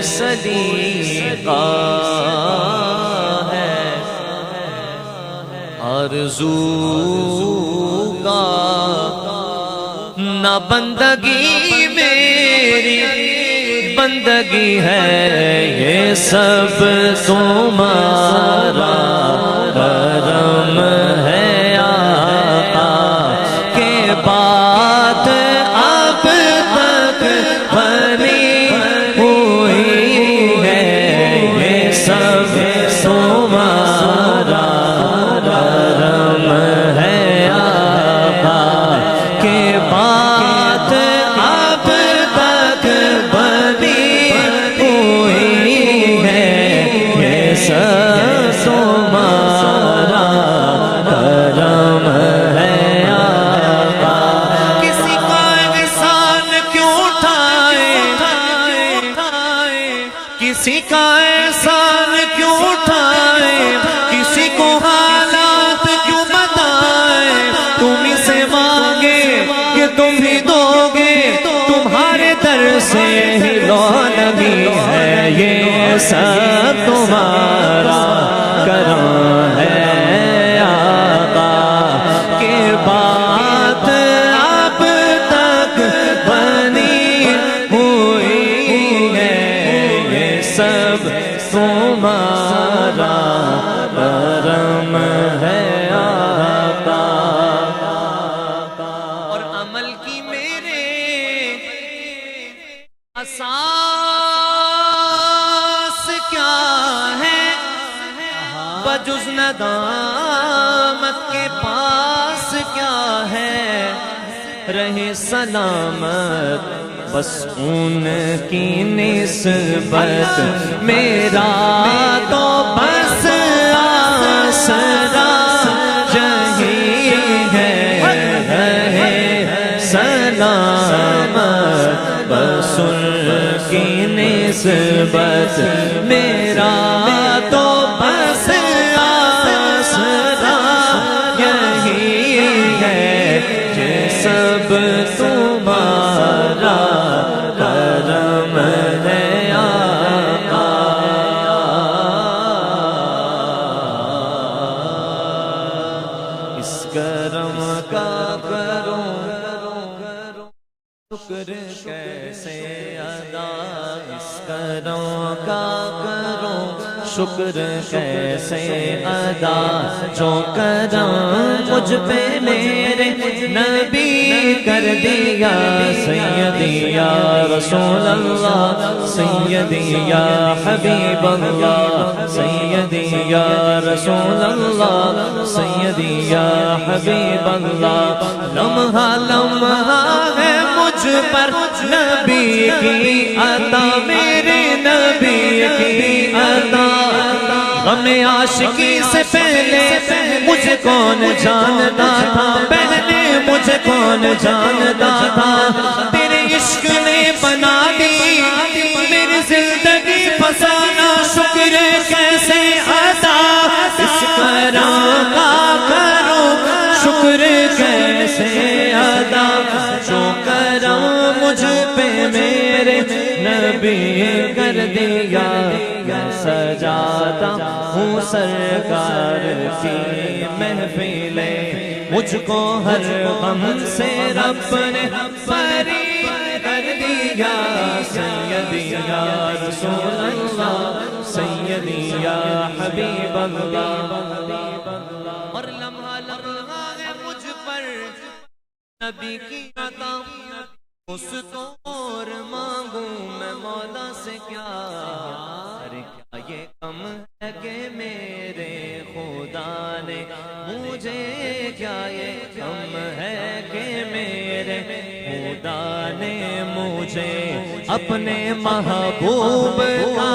سلیقہ ہے آرزو کا نہ بندگی میری بندگی ہے یہ سب تمہارا کرم ہے آقا کے بات اب تک بنی ہوئی ہے یہ سب تمہارا کرم ہے آقا کے بات اب تک بنی ہوئی ہے یہ سب تمہارا کرم ہے آقا کسی کا احسان کیوں اٹھائے کسی کا احسان کیوں اٹھائے کسی کو حالات کیوں بتائے تم ہی سے مانگے کہ تم ہی دو گے تمہارے در سے ہی لونگی ہے یہ سب تمہارا کرم ہے آقا کے بات اب تک بنی ہوئی ہے یہ سب تمہارا کرم ہے آقا اور عمل کی میرے اساس کیا ہے بجز ندامت کے پاس کیا ہے رہے سلامت بس ان کی نسبت میرا تو بس آسرا یہی ہے رہے سلامت بس ان کی نسبت میرا تو بس آسرا یہی ہے یہ سب تمہارا کرم ہے آقا اس کرم کا کرو شکر کیسے ادا اس کرم کا کرو شکر کیسے ادا جو کرم مجھ پہ میرے نبی کر دیا سیدی یا رسول اللہ سیدی یا حبیب اللہ سیدی یا رسول اللہ سیدی یا حبیب اللہ لمحہ لمحہ ہے مجھ پر نبی کی عطا میرے نبی کی عطا غم عاشقی سے پہلے مجھے کون جانتا تھا پہلے مجھے کون جانتا تھا تیرے عشق نے بنا دی میری زندگی فسانہ شکر کیسے ادا اس کرم کا کرو شکر کیسے ادا جو کرم مجھ پہ میرے نبی کر دیا میں سجاتا ہوں سرکار کی محفلیں مجھ کو ہر غم سے رب نے بری کر دیا سیدی یا رسول اللہ سیدی یا حبیب اللہ اور لمحہ لمحہ ہے مجھ پر نبی کی عطا اس طور مانگوں میں مولا سے کیا ارے کیا یہ کم ہے کہ میرے خدا نے مجھے کیا یہ کم ہے کہ میرے خدا نے مجھے اپنے محبوب کا